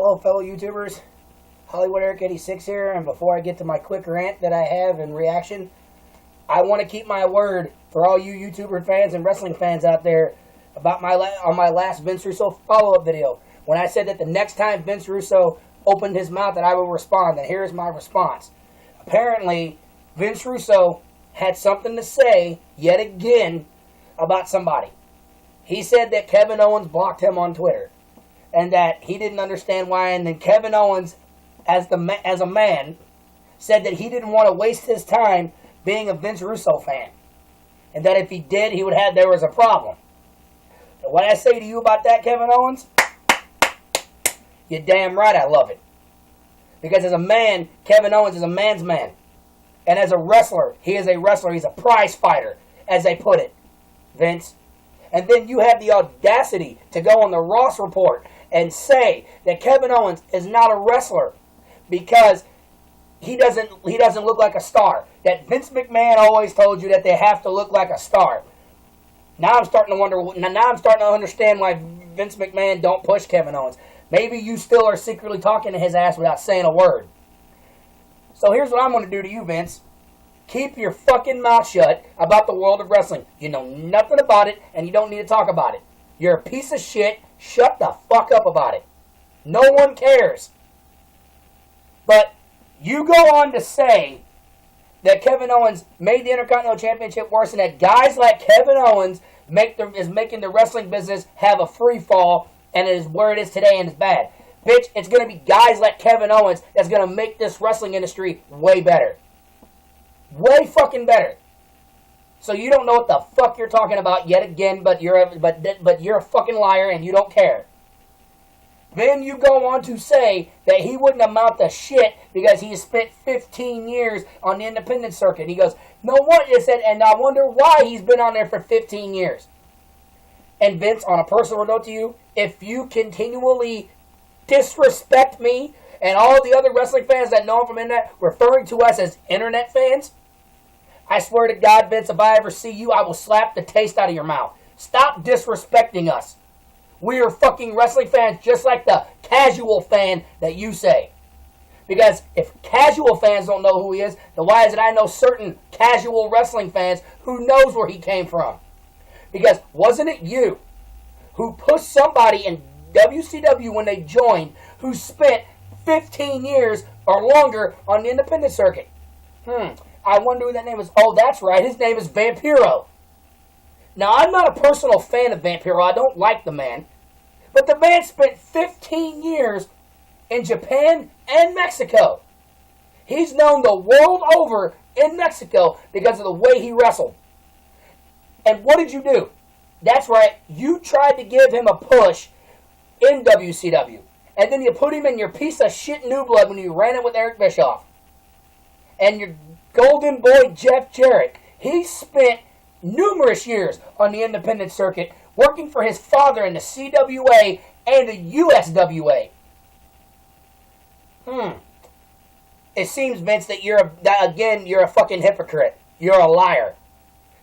Hello, fellow YouTubers. Hollywood Eric 86 here, and before I get to my quick rant that I have in reaction, I want to keep my word for all you YouTuber fans and wrestling fans out there about on my last Vince Russo follow-up video. When I said that the next time Vince Russo opened his mouth that I will respond, and here's my response. Apparently, Vince Russo had something to say, yet again, about somebody. He said that Kevin Owens blocked him on Twitter, and that he didn't understand why, and then Kevin Owens, as a man, said that he didn't want to waste his time being a Vince Russo fan, and that if he did, there was a problem. And what I say to you about that, Kevin Owens, you're damn right I love it. Because as a man, Kevin Owens is a man's man. And as a wrestler, he is a wrestler. He's a prize fighter, as they put it, Vince. And then you have the audacity to go on the Ross Report and say that Kevin Owens is not a wrestler because he doesn't look like a star. That Vince McMahon always told you that they have to look like a star. Now I'm starting to wonder. Now I'm starting to understand why Vince McMahon don't push Kevin Owens. Maybe you still are secretly talking to his ass without saying a word. So here's what I'm going to do to you, Vince. Keep your fucking mouth shut about the world of wrestling. You know nothing about it, and you don't need to talk about it. You're a piece of shit. Shut the fuck up about it. No one cares. But you go on to say that Kevin Owens made the Intercontinental Championship worse, and that guys like Kevin Owens is making the wrestling business have a free fall, and it is where it is today, and it's bad. Bitch, it's going to be guys like Kevin Owens that's going to make this wrestling industry way better. Way fucking better. So you don't know what the fuck you're talking about yet again, but you're a fucking liar and you don't care. Then you go on to say that he wouldn't amount to shit because he spent 15 years on the independent circuit. He goes, no what is it? And I wonder why he's been on there for 15 years. And Vince, on a personal note to you, if you continually disrespect me and all the other wrestling fans that know him from internet, referring to us as internet fans, I swear to God, Vince, if I ever see you, I will slap the taste out of your mouth. Stop disrespecting us. We are fucking wrestling fans just like the casual fan that you say. Because if casual fans don't know who he is, then why is it I know certain casual wrestling fans who knows where he came from? Because wasn't it you who pushed somebody in WCW when they joined who spent 15 years or longer on the independent circuit? I wonder who that name is. Oh, that's right. His name is Vampiro. Now, I'm not a personal fan of Vampiro. I don't like the man. But the man spent 15 years in Japan and Mexico. He's known the world over in Mexico because of the way he wrestled. And what did you do? That's right. You tried to give him a push in WCW. And then you put him in your piece of shit New Blood when you ran it with Eric Bischoff. And your golden boy Jeff Jarrett, he spent numerous years on the independent circuit working for his father in the CWA and the USWA. It seems, Vince, that you're a fucking hypocrite. You're a liar.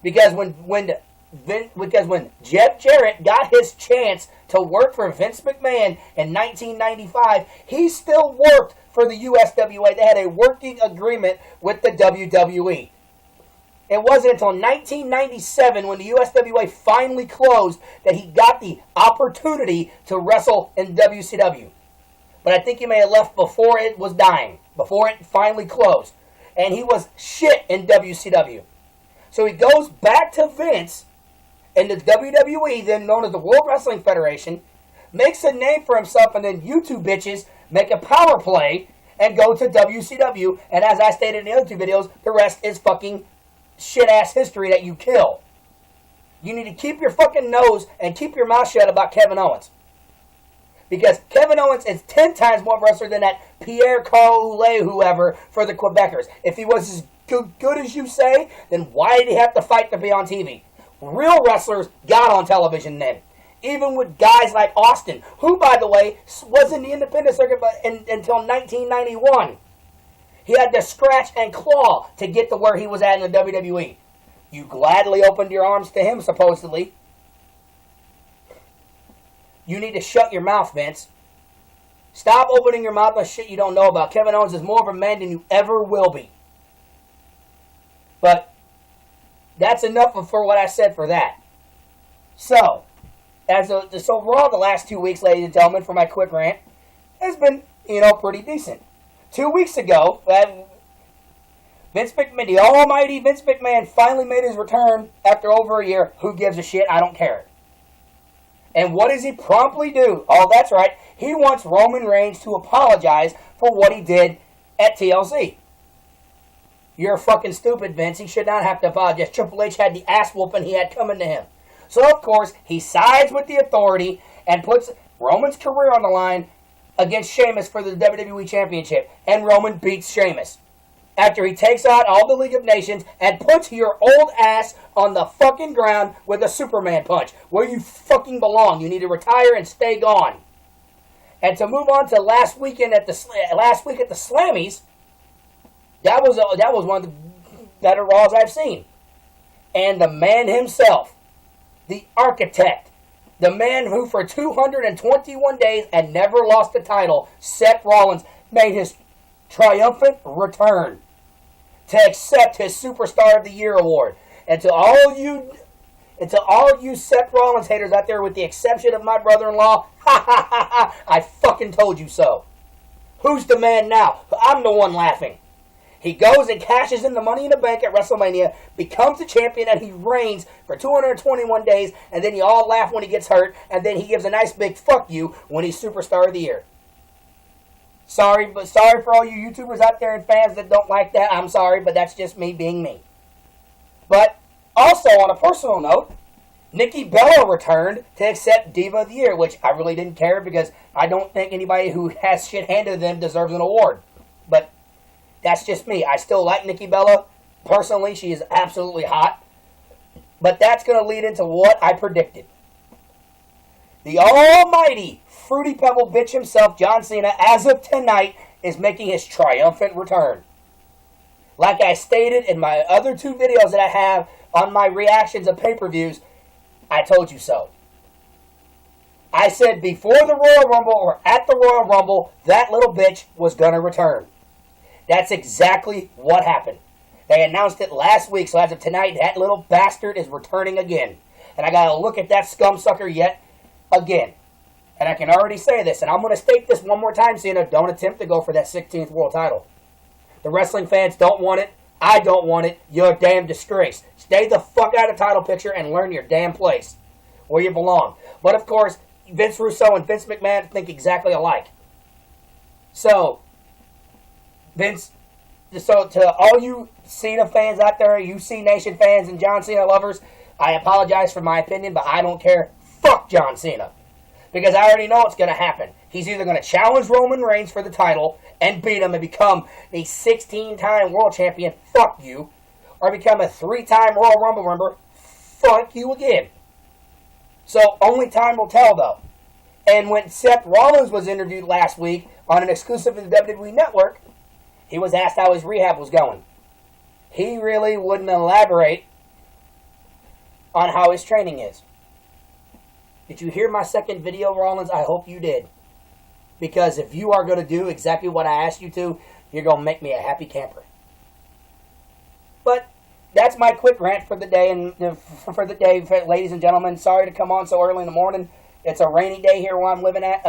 Because when Jeff Jarrett got his chance to work for Vince McMahon in 1995, he still worked for the USWA. They had a working agreement with the WWE. It wasn't until 1997 when the USWA finally closed that he got the opportunity to wrestle in WCW. But I think he may have left before it was dying, before it finally closed. And he was shit in WCW. So he goes back to Vince in the WWE, then known as the World Wrestling Federation, makes a name for himself, and then you two bitches make a power play and go to WCW. And as I stated in the other two videos, the rest is fucking shit-ass history that you kill. You need to keep your fucking nose and keep your mouth shut about Kevin Owens. Because Kevin Owens is 10 times more wrestler than that Pierre Carl Ouellet whoever for the Quebecers. If he was as good as you say, then why did he have to fight to be on TV? Real wrestlers got on television then. Even with guys like Austin, who, by the way, was in the independent circuit until 1991. He had to scratch and claw to get to where he was at in the WWE. You gladly opened your arms to him, supposedly. You need to shut your mouth, Vince. Stop opening your mouth on shit you don't know about. Kevin Owens is more of a man than you ever will be. But that's enough for what I said for that. So Raw the last 2 weeks, ladies and gentlemen, for my quick rant, has been, pretty decent. 2 weeks ago, Vince McMahon, the almighty Vince McMahon, finally made his return after over a year. Who gives a shit? I don't care. And what does he promptly do? Oh, that's right. He wants Roman Reigns to apologize for what he did at TLC. You're fucking stupid, Vince. He should not have to apologize. Triple H had the ass whooping he had coming to him. So, of course, he sides with the authority and puts Roman's career on the line against Sheamus for the WWE Championship. And Roman beats Sheamus. After he takes out all the League of Nations and puts your old ass on the fucking ground with a Superman punch. Where you fucking belong. You need to retire and stay gone. And to move on to last week at the Slammies, that was one of the better Raws I've seen. And the man himself, the architect, the man who for 221 days and never lost the title, Seth Rollins, made his triumphant return to accept his Superstar of the Year award. And to all you Seth Rollins haters out there, with the exception of my brother-in-law, I fucking told you so. Who's the man now? I'm the one laughing. He goes and cashes in the Money in the Bank at WrestleMania, becomes the champion, and he reigns for 221 days, and then you all laugh when he gets hurt, and then he gives a nice big fuck you when he's Superstar of the Year. Sorry for all you YouTubers out there and fans that don't like that. I'm sorry, but that's just me being me. But also, on a personal note, Nikki Bella returned to accept Diva of the Year, which I really didn't care because I don't think anybody who has shit handed to them deserves an award. But that's just me. I still like Nikki Bella. Personally, she is absolutely hot. But that's going to lead into what I predicted. The almighty Fruity Pebble bitch himself, John Cena, as of tonight, is making his triumphant return. Like I stated in my other two videos that I have on my reactions of pay-per-views, I told you so. I said before the Royal Rumble or at the Royal Rumble, that little bitch was going to return. That's exactly what happened. They announced it last week, so as of tonight, that little bastard is returning again. And I got to look at that scumsucker yet again. And I can already say this, and I'm going to state this one more time, Cena. Don't attempt to go for that 16th world title. The wrestling fans don't want it. I don't want it. You're a damn disgrace. Stay the fuck out of the title picture and learn your damn place where you belong. But of course, Vince Russo and Vince McMahon think exactly alike. So to all you Cena fans out there, you C Nation fans and John Cena lovers, I apologize for my opinion, but I don't care. Fuck John Cena. Because I already know what's going to happen. He's either going to challenge Roman Reigns for the title and beat him and become a 16-time world champion, fuck you, or become a 3-time Royal Rumble member, fuck you again. So only time will tell, though. And when Seth Rollins was interviewed last week on an exclusive to the WWE Network, he was asked how his rehab was going. He really wouldn't elaborate on how his training is. Did you hear my second video, Rollins? I hope you did. Because if you are going to do exactly what I asked you to, you're going to make me a happy camper. But that's my quick rant for the day. And for the day, ladies and gentlemen, sorry to come on so early in the morning. It's a rainy day here where I'm living at.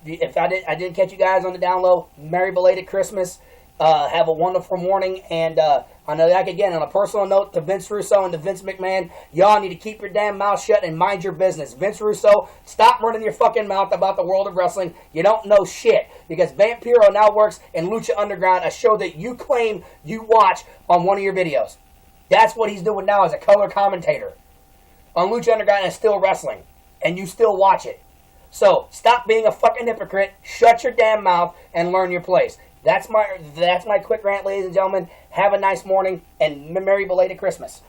If I didn't catch you guys on the down low, Merry belated Christmas. Have a wonderful morning, and again, on a personal note to Vince Russo and to Vince McMahon, y'all need to keep your damn mouth shut and mind your business. Vince Russo, stop running your fucking mouth about the world of wrestling. You don't know shit, because Vampiro now works in Lucha Underground, a show that you claim you watch on one of your videos. That's what he's doing now as a color commentator on Lucha Underground and still wrestling, and you still watch it. So, stop being a fucking hypocrite, shut your damn mouth, and learn your place. That's my quick rant, ladies and gentlemen. Have a nice morning, and Merry belated Christmas.